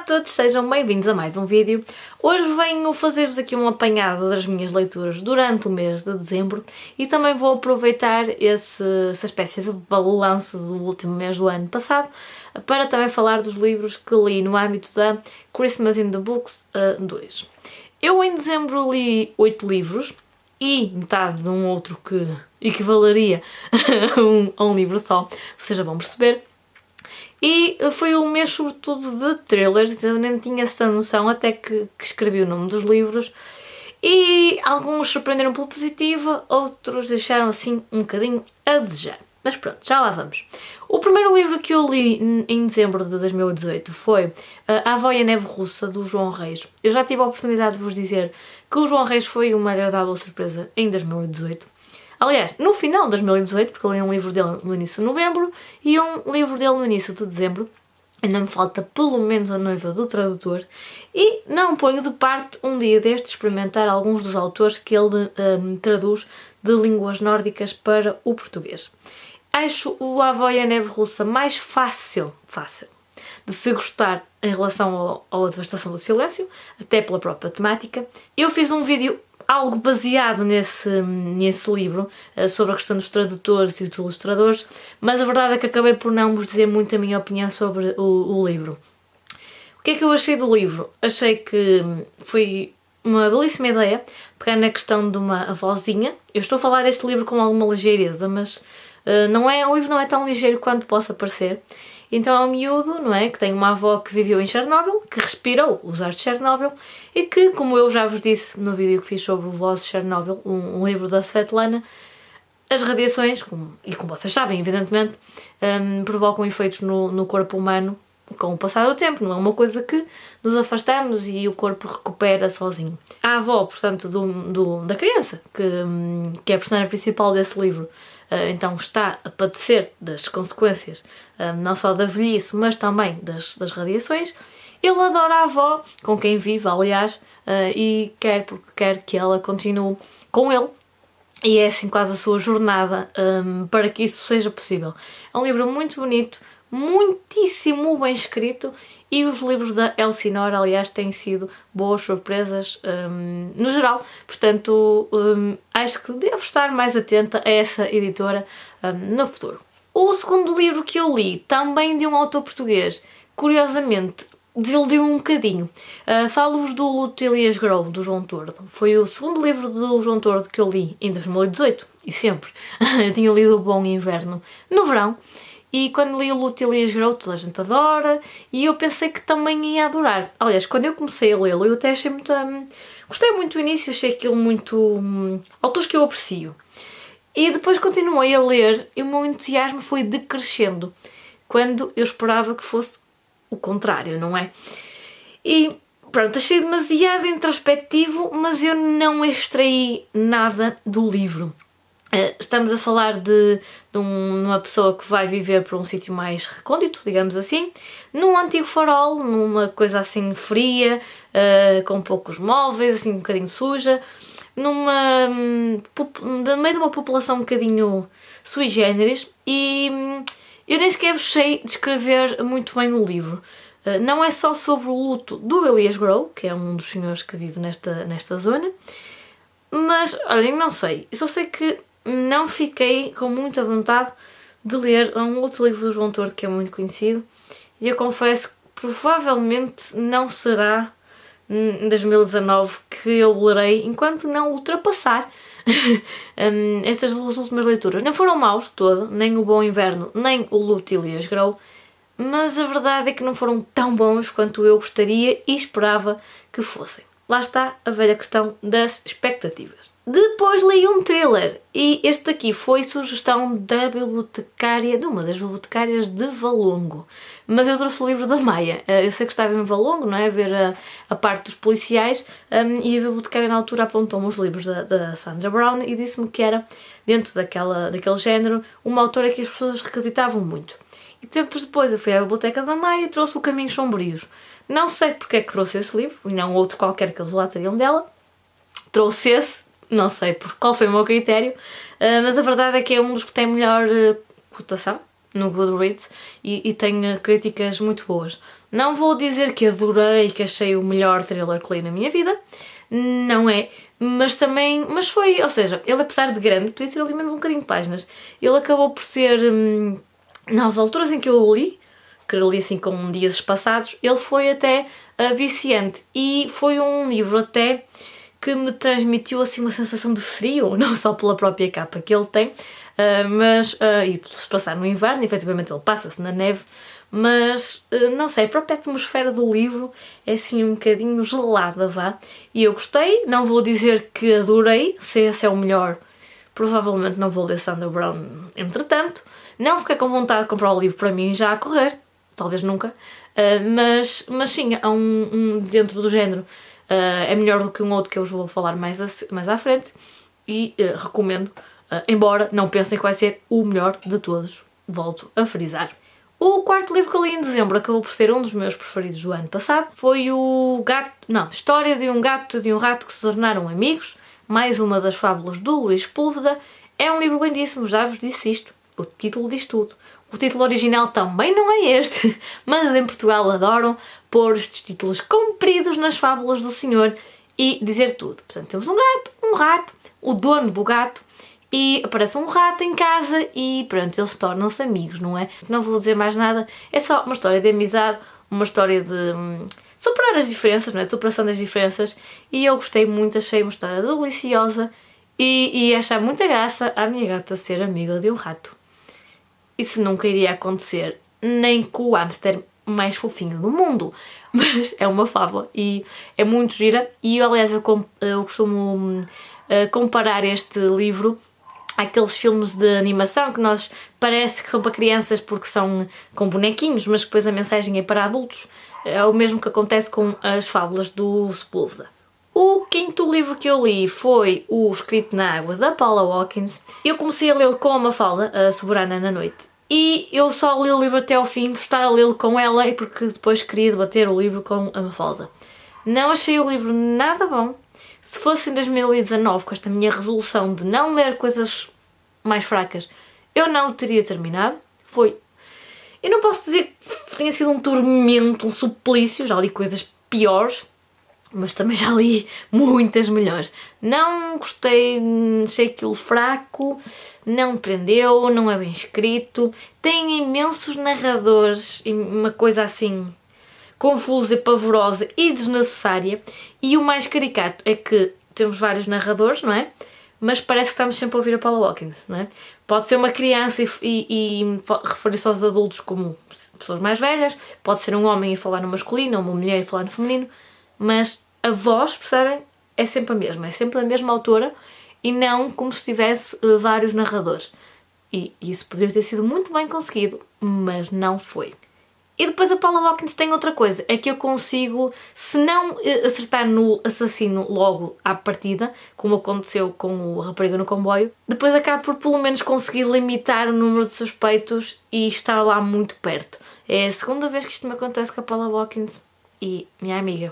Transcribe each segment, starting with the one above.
a todos, sejam bem-vindos a mais um vídeo. Hoje venho fazer-vos aqui um apanhado das minhas leituras durante o mês de dezembro e também vou aproveitar essa espécie de balanço do último mês do ano passado para também falar dos livros que li no âmbito da Christmas in the Books 2. Eu em dezembro li 8 livros e metade de um outro que equivaleria a um livro só, vocês já vão perceber. E foi um mês sobretudo de trailers, eu nem tinha essa noção até que escrevi o nome dos livros e alguns surpreenderam pelo positivo, outros deixaram assim um bocadinho a desejar. Mas pronto, já lá vamos. O primeiro livro que eu li em dezembro de 2018 foi A Avó e a Neve Russa, do João Reis. Eu já tive a oportunidade de vos dizer que o João Reis foi uma agradável surpresa em 2018. Aliás, no final de 2018, porque eu li um livro dele no início de novembro e um livro dele no início de dezembro. Ainda me falta pelo menos a noiva do tradutor e não ponho de parte um dia deste experimentar alguns dos autores que ele traduz de línguas nórdicas para o português. Acho o A Avó e a Neve Russa mais fácil de se gostar em relação à Devastação do Silêncio, até pela própria temática. Eu fiz um vídeo algo baseado nesse livro, sobre a questão dos tradutores e dos ilustradores, mas a verdade é que acabei por não vos dizer muito a minha opinião sobre o livro. O que é que eu achei do livro? Achei que foi uma belíssima ideia pegar na questão de uma avózinha. Eu estou a falar deste livro com alguma ligeireza, mas o livro não é tão ligeiro quanto possa parecer. Então é um miúdo, não é? Que tem uma avó que viveu em Chernobyl, que respirou os ares de Chernobyl e que, como eu já vos disse no vídeo que fiz sobre o Voz de Chernobyl, um livro da Svetlana, as radiações, como vocês sabem, evidentemente, provocam efeitos no corpo humano com o passar do tempo. Não é uma coisa que nos afastamos e o corpo recupera sozinho. A avó, portanto, da criança, que é a personagem principal desse livro, então está a padecer das consequências não só da velhice, mas também das radiações. Ele adora a avó, com quem vive, aliás, e quer que ela continue com ele. E é assim quase a sua jornada para que isso seja possível. É um livro muito bonito, muitíssimo bem escrito e os livros da Elsinore, aliás, têm sido boas surpresas no geral. Portanto, acho que devo estar mais atenta a essa editora no futuro. O segundo livro que eu li, também de um autor português, curiosamente, desiludiu-me um bocadinho. Falo-vos do Luto Elias Grove, do João Tordo. Foi o segundo livro do João Tordo que eu li em 2018, e sempre. Eu tinha lido O Bom Inverno no verão, e quando li o Luto Elias Grove, toda a gente adora, e eu pensei que também ia adorar. Aliás, quando eu comecei a lê-lo, eu até achei muito... gostei muito do início, achei aquilo muito... autores que eu aprecio. E depois continuei a ler e o meu entusiasmo foi decrescendo, quando eu esperava que fosse o contrário, não é? E pronto, achei demasiado introspectivo, mas eu não extraí nada do livro. Estamos a falar de uma pessoa que vai viver por um sítio mais recôndito, digamos assim, num antigo farol, numa coisa assim fria, com poucos móveis, assim um bocadinho suja, no meio de uma população um bocadinho sui generis, e eu nem sequer sei descrever muito bem o livro. Não é só sobre o luto do Elias Grove, que é um dos senhores que vive nesta zona, mas, olhem, não sei. Eu só sei que não fiquei com muita vontade de ler um outro livro do João Tordo que é muito conhecido, e eu confesso que provavelmente não será em 2019 que eu lerei enquanto não ultrapassar estas duas últimas leituras. Não foram maus de todo, nem O Bom Inverno, nem o Luto Elias Grove, mas a verdade é que não foram tão bons quanto eu gostaria e esperava que fossem. Lá está a velha questão das expectativas. Depois li um thriller e este aqui foi sugestão da bibliotecária, de uma das bibliotecárias de Valongo. Mas eu trouxe o livro da Maia. Eu sei que estava em Valongo, não é? A ver a parte dos policiais, e a bibliotecária na altura apontou-me os livros da Sandra Brown e disse-me que era, dentro daquele género, uma autora que as pessoas requisitavam muito. E tempos depois eu fui à biblioteca da Maia e trouxe o Caminhos Sombrios. Não sei porque é que trouxe esse livro, e não outro qualquer que eles lá teriam dela. Trouxe esse, não sei qual foi o meu critério, mas a verdade é que é um dos que tem melhor cotação no Goodreads e tem críticas muito boas. Não vou dizer que adorei, que achei o melhor thriller que li na minha vida, não é, mas foi, ou seja, ele apesar de grande, podia ter ali menos um bocadinho de páginas, ele acabou por ser, nas alturas em que eu o li, que eu li assim com dias espaçados, ele foi até viciante e foi um livro até que me transmitiu assim uma sensação de frio, não só pela própria capa que ele tem, e por se passar no inverno, efetivamente ele passa-se na neve, mas não sei, a própria atmosfera do livro é assim um bocadinho gelada, vá, e eu gostei, não vou dizer que adorei, se esse é o melhor, provavelmente não vou ler Sandra Brown entretanto, não fiquei com vontade de comprar o livro para mim já a correr, talvez nunca, mas sim, há dentro do género, é melhor do que um outro que eu vos vou falar mais à frente e recomendo, embora não pensem que vai ser o melhor de todos, volto a frisar. O quarto livro que eu li em dezembro acabou por ser um dos meus preferidos do ano passado. Foi História de um Gato e de um Rato que se tornaram amigos, mais uma das fábulas do Luís Sepúlveda. É um livro lindíssimo, já vos disse isto, o título diz tudo. O título original também não é este, mas em Portugal adoram pôr estes títulos compridos nas fábulas do senhor e dizer tudo. Portanto, temos um gato, um rato, o dono do gato, e aparece um rato em casa e pronto, eles tornam-se amigos, não é? Não vou dizer mais nada, é só uma história de amizade, uma história de superar as diferenças, não é? Superação das diferenças, e eu gostei muito, achei uma história deliciosa e achar muita graça a minha gata ser amiga de um rato. Isso nunca iria acontecer, nem com o hamster mais fofinho do mundo, mas é uma fábula e é muito gira e aliás eu costumo comparar este livro àqueles filmes de animação que nós parece que são para crianças porque são com bonequinhos, mas depois a mensagem é para adultos. É o mesmo que acontece com as fábulas do Sepúlveda. O quinto livro que eu li foi o Escrito na Água, da Paula Hawkins. Eu comecei a lê-lo com a Mafalda, a Soberana na Noite, e eu só li o livro até ao fim por estar a lê-lo com ela e porque depois queria debater o livro com a Mafalda. Não achei o livro nada bom. Se fosse em 2019, com esta minha resolução de não ler coisas mais fracas, eu não o teria terminado. Eu não posso dizer que tenha sido um tormento, um suplício, já li coisas piores, mas também já li muitas melhores. Não gostei, achei aquilo fraco, não me prendeu, não é bem escrito, tem imensos narradores e uma coisa assim confusa, pavorosa e desnecessária, e o mais caricato é que temos vários narradores, não é? Mas parece que estamos sempre a ouvir a Paula Hawkins, não é? Pode ser uma criança e referir-se aos adultos como pessoas mais velhas, pode ser um homem a falar no masculino ou uma mulher a falar no feminino, mas a voz, percebem? É sempre a mesma, é sempre a mesma autora e não como se tivesse vários narradores. E isso poderia ter sido muito bem conseguido, mas não foi. E depois a Paula Hawkins tem outra coisa, é que eu consigo, se não acertar no assassino logo à partida, como aconteceu com o Rapariga no Comboio, depois acabo por pelo menos conseguir limitar o número de suspeitos e estar lá muito perto. É a segunda vez que isto me acontece com a Paula Hawkins e minha amiga.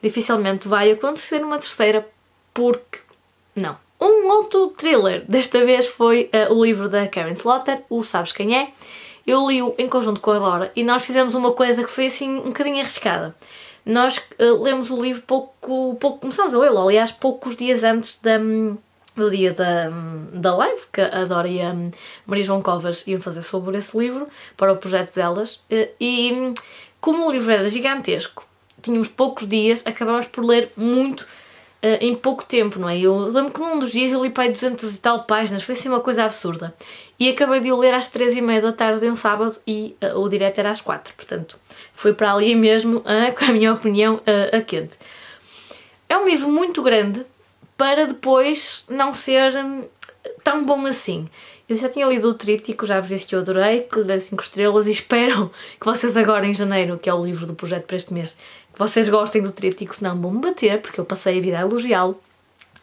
Dificilmente vai acontecer numa terceira, porque não. Um outro thriller, desta vez foi o livro da Karen Slaughter, o Sabes Quem É? Eu li-o em conjunto com a Dora e nós fizemos uma coisa que foi assim um bocadinho arriscada. Nós lemos o livro começámos a lê-lo, aliás, poucos dias antes do dia da live, que a Dora e a Maria João Covas iam fazer sobre esse livro, para o projeto delas, e como o livro era gigantesco, tínhamos poucos dias, acabámos por ler muito em pouco tempo, não é? Eu lembro que num dos dias eu li para aí 200 e tal páginas, foi assim uma coisa absurda. E acabei de o ler às 3h30 da tarde de um sábado e o direto era às 4, portanto foi para ali mesmo, com a minha opinião, a quente. É um livro muito grande para depois não ser tão bom assim. Eu já tinha lido o Tríptico, já vos disse que eu adorei, que lhe dei 5 estrelas e espero que vocês agora em janeiro, que é o livro do projeto para este mês, que vocês gostem do Tríptico, senão vão-me bater, porque eu passei a vida a elogiá-lo.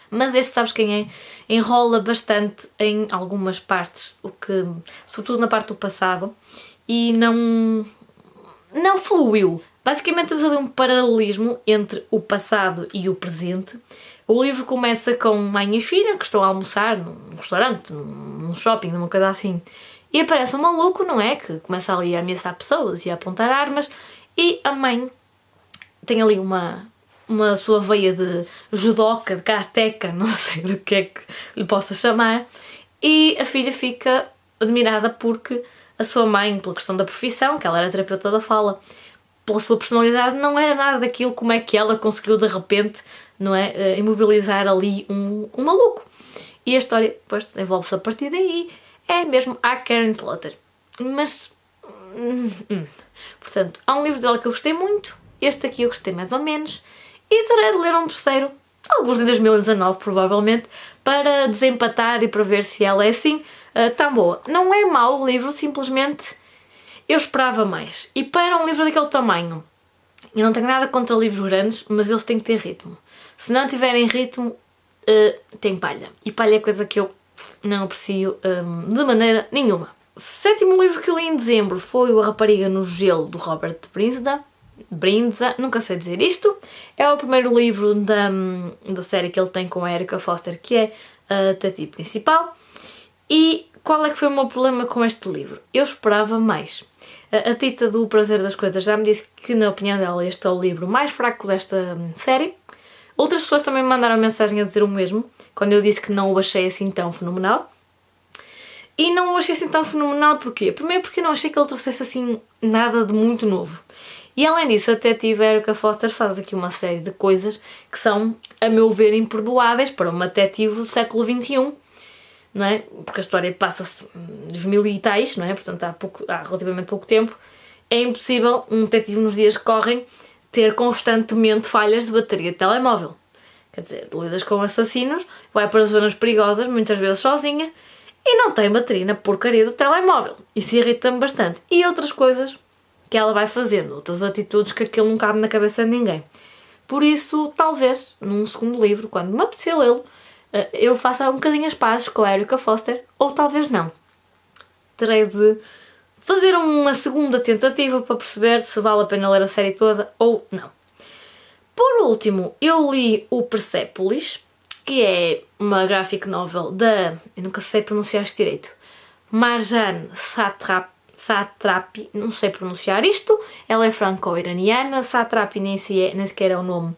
Mas este, Sabes Quem É? Enrola bastante em algumas partes, o que, sobretudo na parte do passado, e não fluiu. Basicamente temos ali um paralelismo entre o passado e o presente. O livro começa com mãe e filha que estão a almoçar num restaurante, num shopping, numa coisa assim. E aparece um maluco, não é? Que começa ali a ameaçar pessoas e a apontar armas. E a mãe tem ali uma sua veia de judoca, de karateca, não sei do que é que lhe possa chamar, e a filha fica admirada porque a sua mãe, pela questão da profissão, que ela era terapeuta da fala, pela sua personalidade, não era nada daquilo. Como é que ela conseguiu de repente, não é, imobilizar ali um maluco. E a história depois desenvolve-se a partir daí, é mesmo a Karin Slaughter. Mas, portanto, há um livro dela que eu gostei muito, este aqui eu gostei mais ou menos, e terei de ler um terceiro, alguns em 2019 provavelmente, para desempatar e para ver se ela é assim tão boa. Não é mau o livro, simplesmente eu esperava mais. E para um livro daquele tamanho, eu não tenho nada contra livros grandes, mas eles têm que ter ritmo. Se não tiverem ritmo, tem palha. E palha é coisa que eu não aprecio de maneira nenhuma. O sétimo livro que eu li em dezembro foi O A Rapariga no Gelo, do Robert Brindza, nunca sei dizer isto. É o primeiro livro da série que ele tem com a Erica Foster, que é a detetive principal. E qual é que foi o meu problema com este livro? Eu esperava mais. A Tita do Prazer das Coisas já me disse que, na opinião dela, este é o livro mais fraco desta série. Outras pessoas também me mandaram mensagem a dizer o mesmo, quando eu disse que não o achei assim tão fenomenal. E não o achei assim tão fenomenal porquê? Primeiro porque eu não achei que ele trouxesse assim nada de muito novo. E além disso, a detetive Erica Foster faz aqui uma série de coisas que são, a meu ver, imperdoáveis para uma detetive do século XXI, não é? Porque a história passa-se dos mil e tais, não é? Portanto, há relativamente pouco tempo. É impossível um detetive nos dias que correm ter constantemente falhas de bateria de telemóvel. Quer dizer, lidas com assassinos, vai para zonas perigosas, muitas vezes sozinha, e não tem bateria na porcaria do telemóvel. Isso irrita-me bastante. E outras coisas que ela vai fazendo, outras atitudes que aquilo não cabe na cabeça de ninguém. Por isso, talvez, num segundo livro, quando me apetecer lê-lo, eu faça um bocadinho as pazes com a Erica Foster, ou talvez não. Terei de fazer uma segunda tentativa para perceber se vale a pena ler a série toda ou não. Por último, eu li o Persepolis, que é uma graphic novel eu nunca sei pronunciar isto direito, Marjane Satrapi, não sei pronunciar isto, ela é franco-iraniana, Satrapi nem sequer é o nome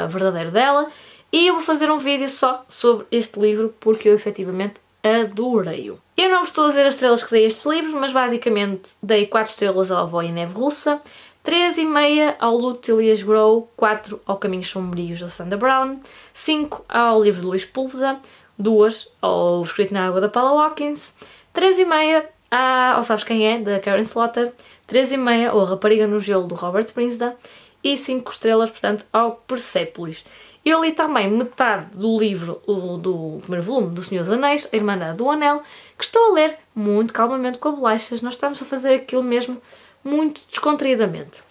verdadeiro dela, e eu vou fazer um vídeo só sobre este livro porque eu efetivamente adorei-o. Eu não estou a dizer as estrelas que dei a estes livros, mas basicamente dei 4 estrelas ao Avó e Neve Russa, 3,5 ao Luto de Elias Grow, 4 ao Caminhos Sombrios da Sandra Brown, 5 ao livro de Luís Sepúlveda, 2 ao Escrito na Água da Paula Hawkins, 3,5 ao Sabes Quem É, da Karin Slaughter, 3,5 ao A Rapariga no Gelo, do Robert Brindza e 5 estrelas, portanto, ao Persepolis. Eu li também metade do livro, do primeiro volume do Senhor dos Anéis, A Irmandade do Anel, que estou a ler muito calmamente com bolachas. Nós estamos a fazer aquilo mesmo muito descontraídamente.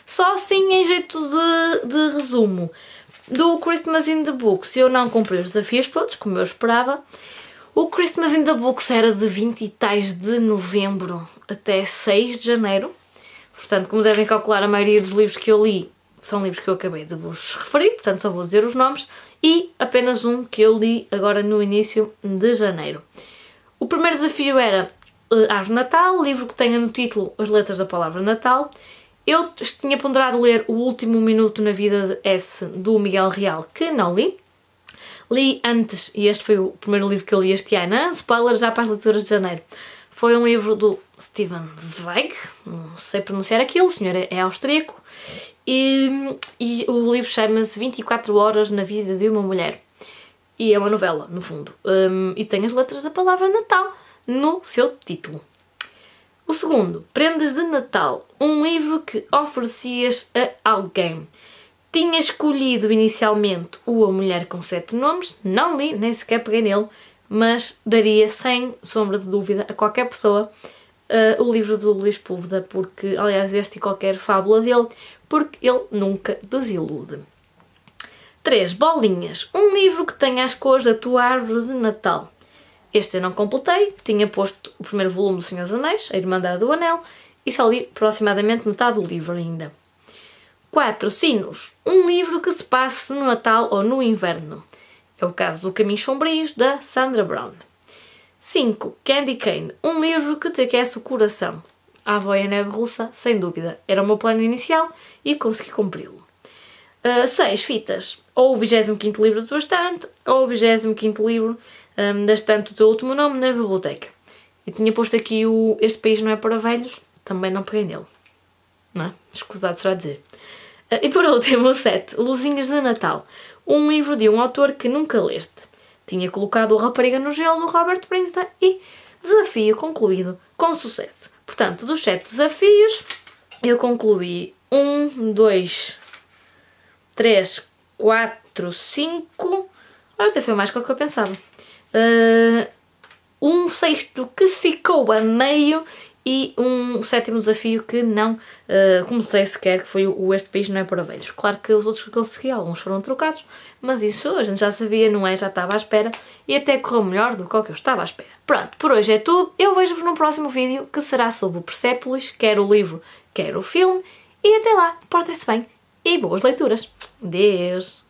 Só assim, em jeito de resumo, do Christmas in the Books eu não cumpri os desafios todos, como eu esperava. O Christmas in the Books era de 20 e tais de novembro até 6 de janeiro. Portanto, como devem calcular, a maioria dos livros que eu li são livros que eu acabei de vos referir, portanto só vou dizer os nomes, e apenas um que eu li agora no início de janeiro. O primeiro desafio era Árvore de Natal, livro que tenha no título as letras da palavra Natal. Eu tinha ponderado ler O Último Minuto na Vida de S, do Miguel Real, que não li. Li antes, e este foi o primeiro livro que eu li este ano, spoiler já para as leituras de janeiro. Foi um livro do Stefan Zweig, não sei pronunciar aquilo, o senhor é austríaco, e o livro chama-se 24 Horas na Vida de uma Mulher. E é uma novela, no fundo, e tem as letras da palavra Natal no seu título. O segundo, Prendas de Natal, um livro que oferecias a alguém. Tinha escolhido inicialmente o A Mulher com 7 Nomes, não li, nem sequer peguei nele, mas daria sem sombra de dúvida a qualquer pessoa o livro do Luís Sepúlveda, porque, aliás, este e qualquer fábula dele, porque ele nunca desilude. 3. Bolinhas, um livro que tenha as cores da tua árvore de Natal. Este eu não completei, tinha posto o primeiro volume do Senhor dos Anéis, A Irmandade do Anel, e só li aproximadamente metade do livro ainda. 4. Sinos, um livro que se passe no Natal ou no Inverno. É o caso do Caminhos Sombrios, da Sandra Brown. 5. Candy Cane, um livro que te aquece o coração. A Avó e a Neve Russa, sem dúvida. Era o meu plano inicial e consegui cumpri-lo. 6 fitas. Ou o 25º livro da tua estante, ou o 25º livro da estante do teu último nome na biblioteca. Eu tinha posto aqui o Este País Não É Para Velhos, também não peguei nele. Não é? Escusado será dizer. E por último, o 7. Luzinhas de Natal. Um livro de um autor que nunca leste. Tinha colocado o Rapariga no Gelo do Robert Prince e desafio concluído com sucesso. Portanto, dos 7 desafios, eu concluí 1, 2, 3, 4, 5... Até foi mais do que eu pensava. Um sexto que ficou a meio e um 7º desafio que não comecei sequer, que foi o Este País Não É Para Velhos. Claro que os outros que consegui, alguns foram trocados, mas isso a gente já sabia, não é? Já estava à espera e até correu melhor do que o que eu estava à espera. Pronto, por hoje é tudo. Eu vejo-vos no próximo vídeo, que será sobre o Persépolis, quer o livro, quer o filme. E até lá, portem-se bem e boas leituras. Deus!